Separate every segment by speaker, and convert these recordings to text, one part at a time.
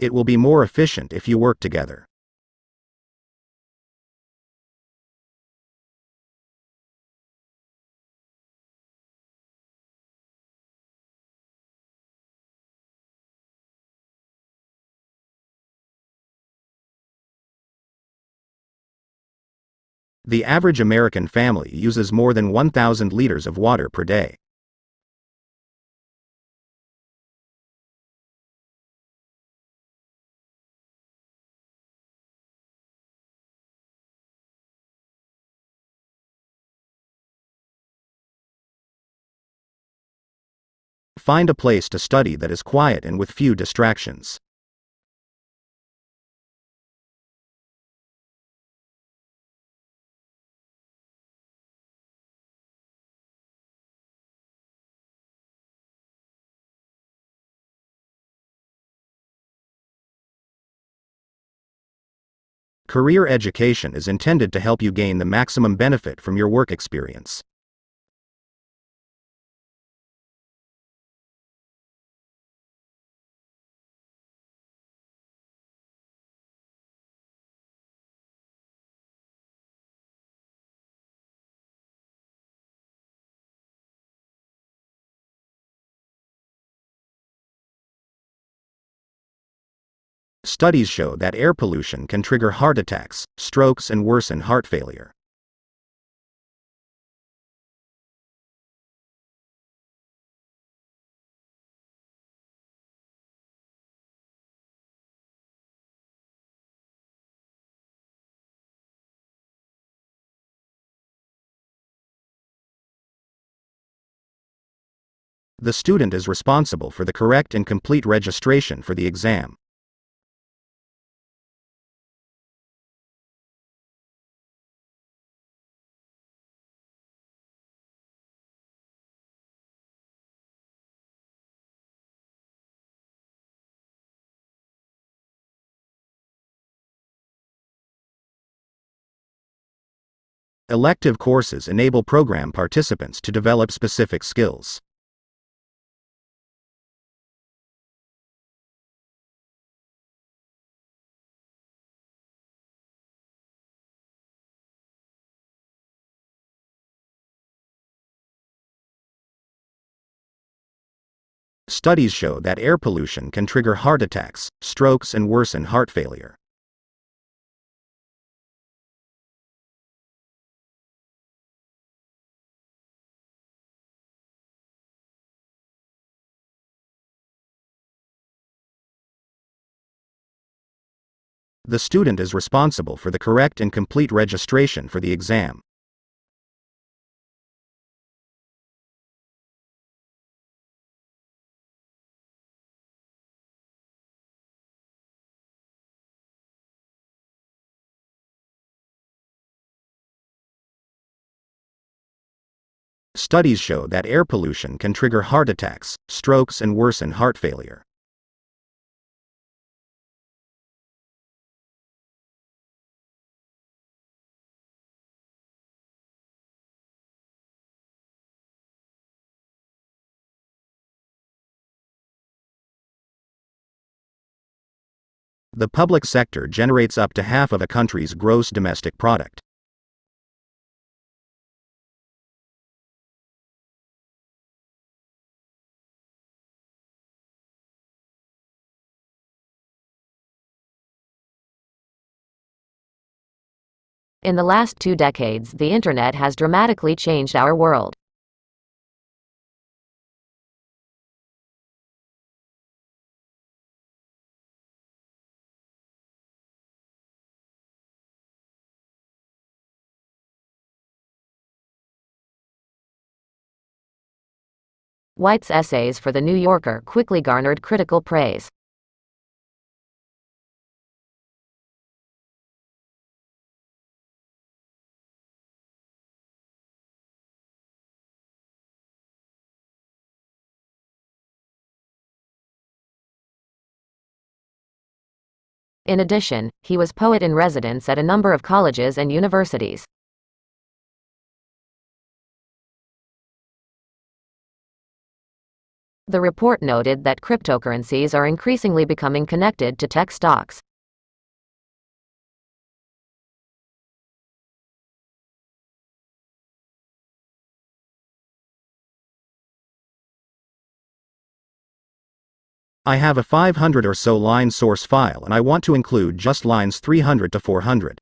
Speaker 1: It will be more efficient if you work together. The average American family uses more than 1,000 liters of water per day. Find a place to study that is quiet and with few distractions. Career education is intended to help you gain the maximum benefit from your work experience. Studies show that air pollution can trigger heart attacks, strokes, and worsen heart failure. The student is responsible for the correct and complete registration for the exam. Elective courses enable program participants to develop specific skills. Studies show that air pollution can trigger heart attacks, strokes, and worsen heart failure. The student is responsible for the correct and complete registration for the exam. Studies show that air pollution can trigger heart attacks, strokes, and worsen heart failure. The public sector generates up to half of a country's gross domestic product.
Speaker 2: In the last 2 decades, the Internet has dramatically changed our world. White's essays for The New Yorker quickly garnered critical praise. In addition, he was poet in residence at a number of colleges and universities. The report noted that cryptocurrencies are increasingly becoming connected to tech stocks.
Speaker 1: I have a 500 or so line source file and I want to include just lines 300 to 400.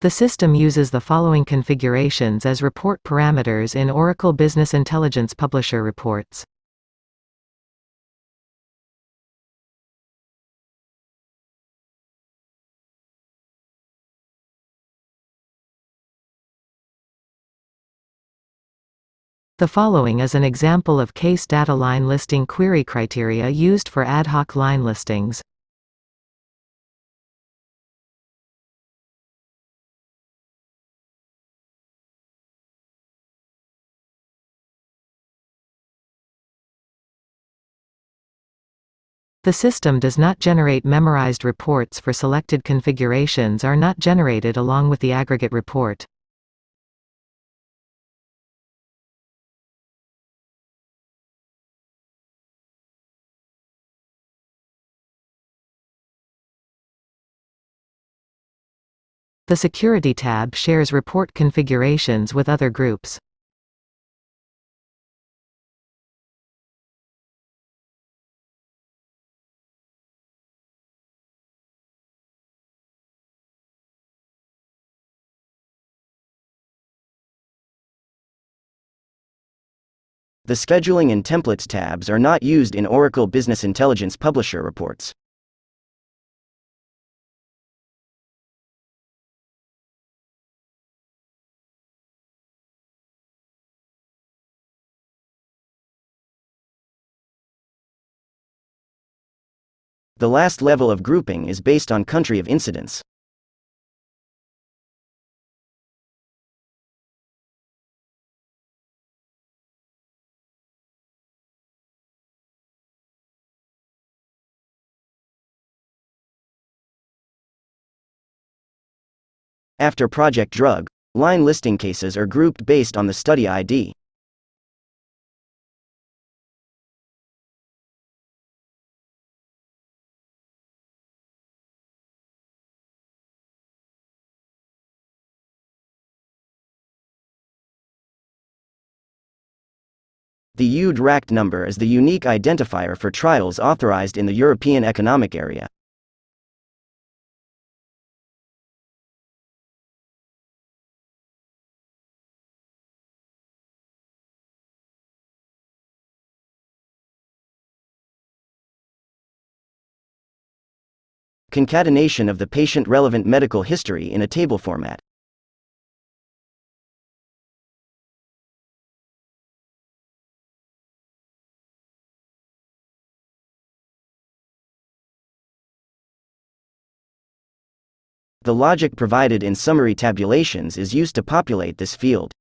Speaker 3: The system uses the following configurations as report parameters in Oracle Business Intelligence Publisher reports. The following is an example of case data line listing query criteria used for ad hoc line listings. The system does not generate memorized reports for selected configurations are not generated along with the aggregate report. The Security tab shares report configurations with other groups.
Speaker 4: The Scheduling and Templates tabs are not used in Oracle Business Intelligence Publisher reports. The last level of grouping is based on country of incidence. After Project Drug, line listing cases are grouped based on the study ID. The EudRact number is the unique identifier for trials authorized in the European Economic Area. Concatenation of the patient-relevant medical history in a table format. The logic provided in summary tabulations is used to populate this field.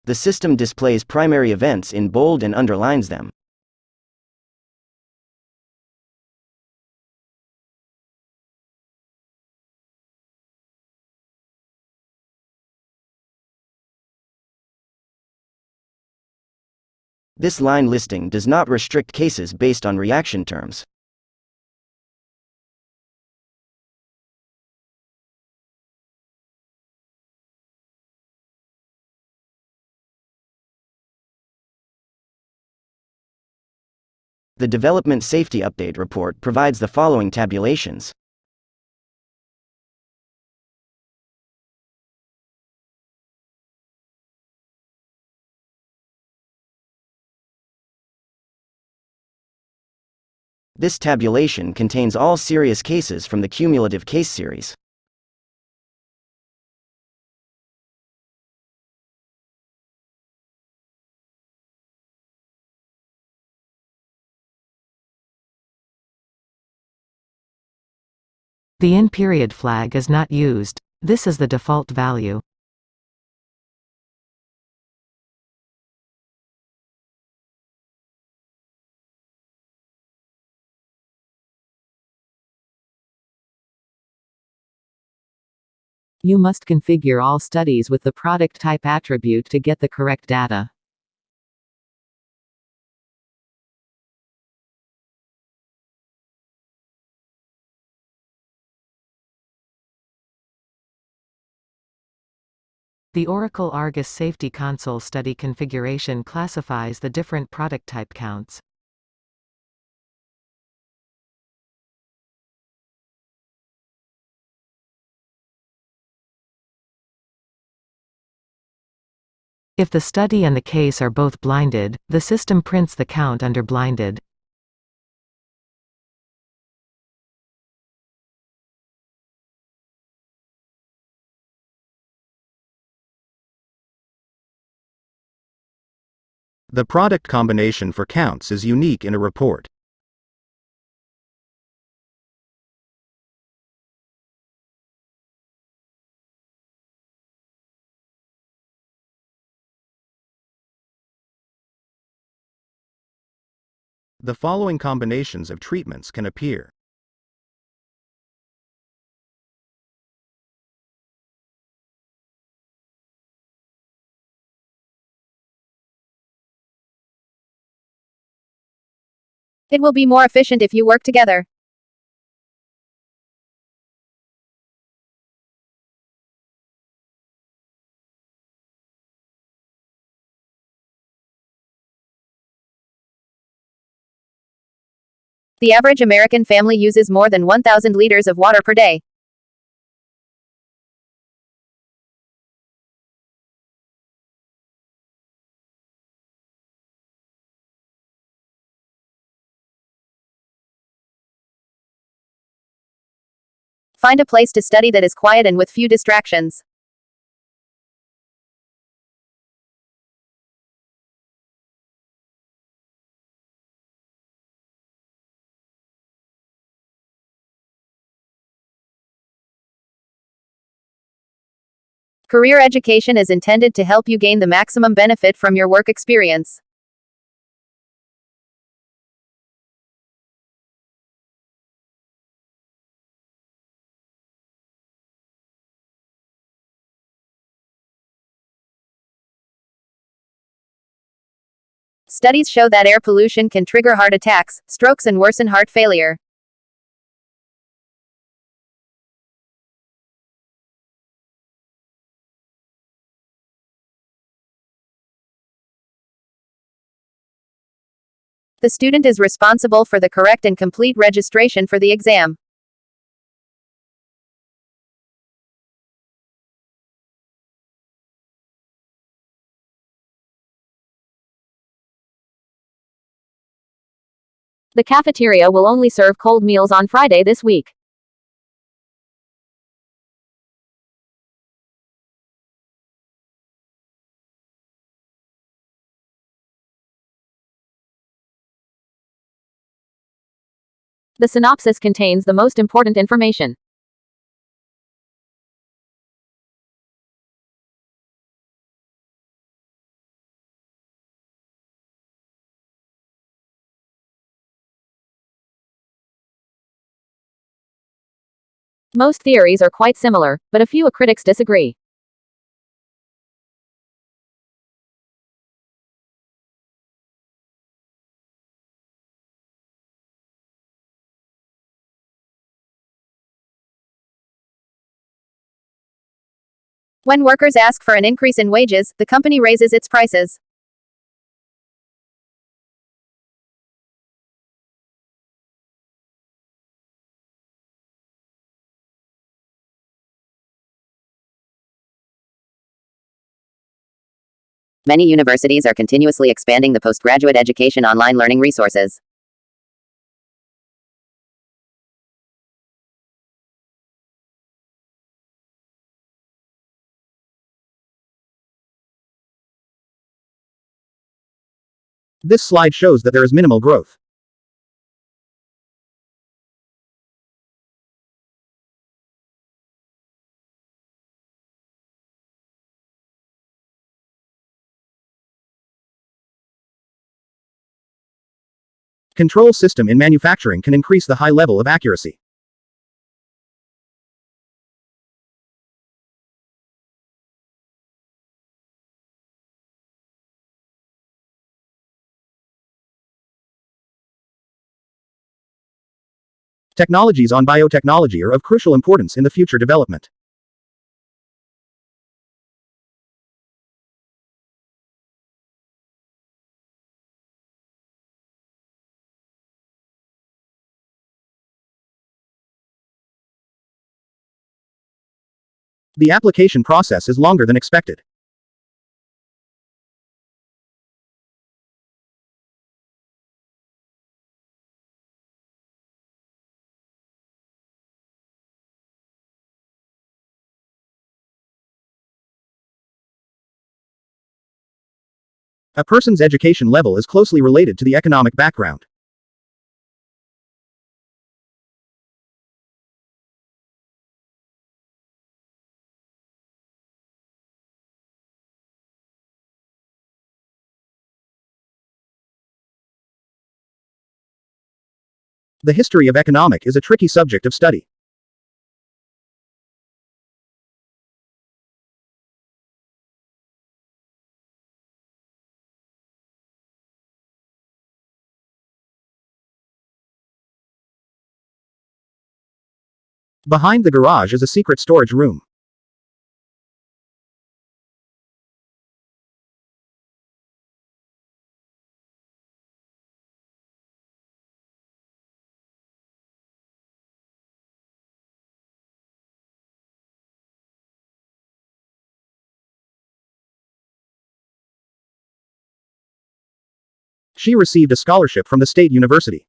Speaker 4: The system displays primary events in bold and underlines them. This line listing does not restrict cases based on reaction terms. The Development Safety Update report provides the following tabulations. This tabulation contains all serious cases from the cumulative case series.
Speaker 3: The in period flag is not used. This is the default value. You must configure all studies with the product type attribute to get the correct data. The Oracle Argus Safety Console study configuration classifies the different product type counts. If the study and the case are both blinded, the system prints the count under blinded.
Speaker 1: The product combination for counts is unique in a report. The following combinations of treatments can appear.
Speaker 5: It will be more efficient if you work together. The average American family uses more than 1,000 liters of water per day. Find a place to study that is quiet and with few distractions. Career education is intended to help you gain the maximum benefit from your work experience. Studies show that air pollution can trigger heart attacks, strokes, and worsen heart failure. The student is responsible for the correct and complete registration for the exam.
Speaker 2: The cafeteria will only serve cold meals on Friday this week. The synopsis contains the most important information. Most theories are quite similar, but a few critics disagree.
Speaker 5: When workers ask for an increase in wages, the company raises its prices. Many universities are continuously expanding the postgraduate education online learning resources.
Speaker 1: This slide shows that there is minimal growth. Control system in manufacturing can increase the high level of accuracy. Technologies on biotechnology are of crucial importance in the future development. The application process is longer than expected. A person's education level is closely related to the economic background. The history of economic is a tricky subject of study. Behind the garage is a secret storage room. She received a scholarship from the state university.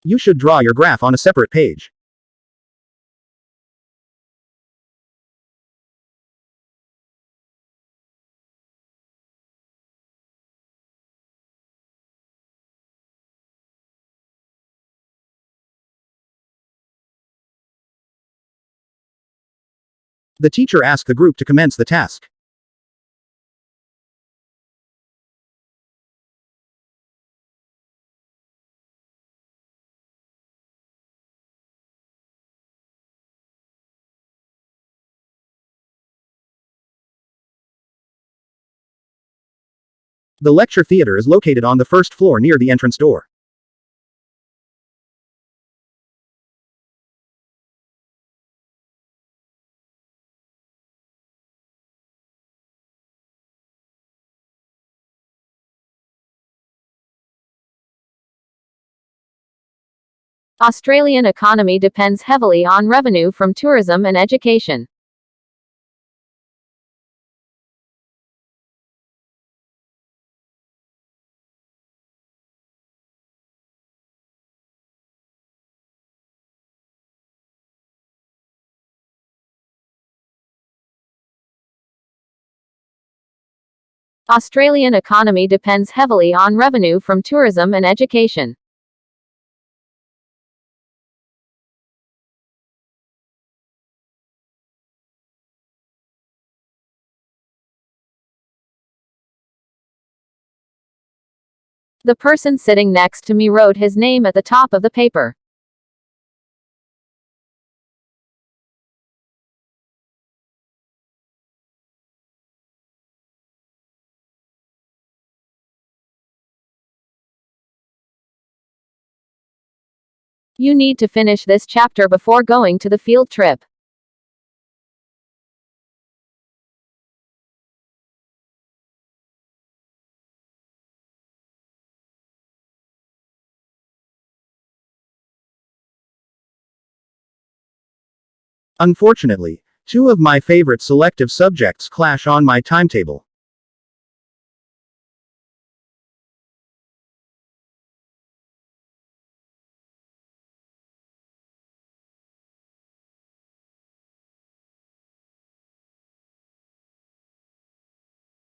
Speaker 1: You should draw your graph on a separate page. The teacher asked the group to commence the task. The lecture theater is located on the first floor near the entrance door.
Speaker 2: Australian economy depends heavily on revenue from tourism and education. Australian economy depends heavily on revenue from tourism and education. The person sitting next to me wrote his name at the top of the paper. You need to finish this chapter before going to the field trip.
Speaker 1: Unfortunately, two of my favorite selective subjects clash on my timetable.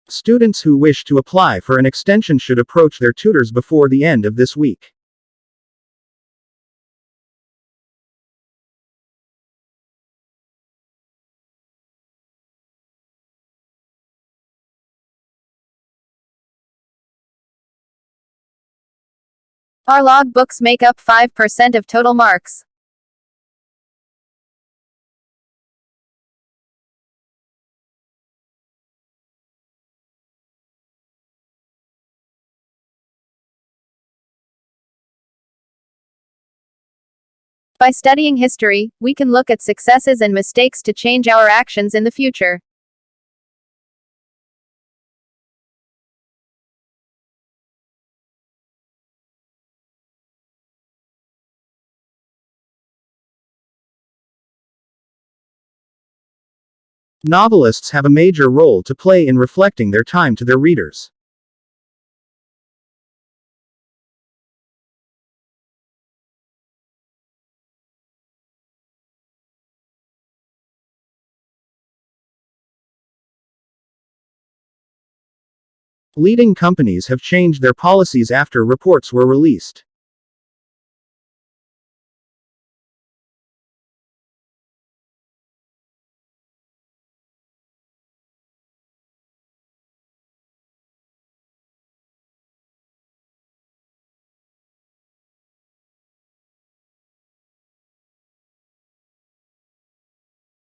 Speaker 1: Students who wish to apply for an extension should approach their tutors before the end of this week.
Speaker 5: Our log books make up 5% of total marks. By studying history, we can look at successes and mistakes to change our actions in the future.
Speaker 1: Novelists have a major role to play in reflecting their time to their readers. Leading companies have changed their policies after reports were released.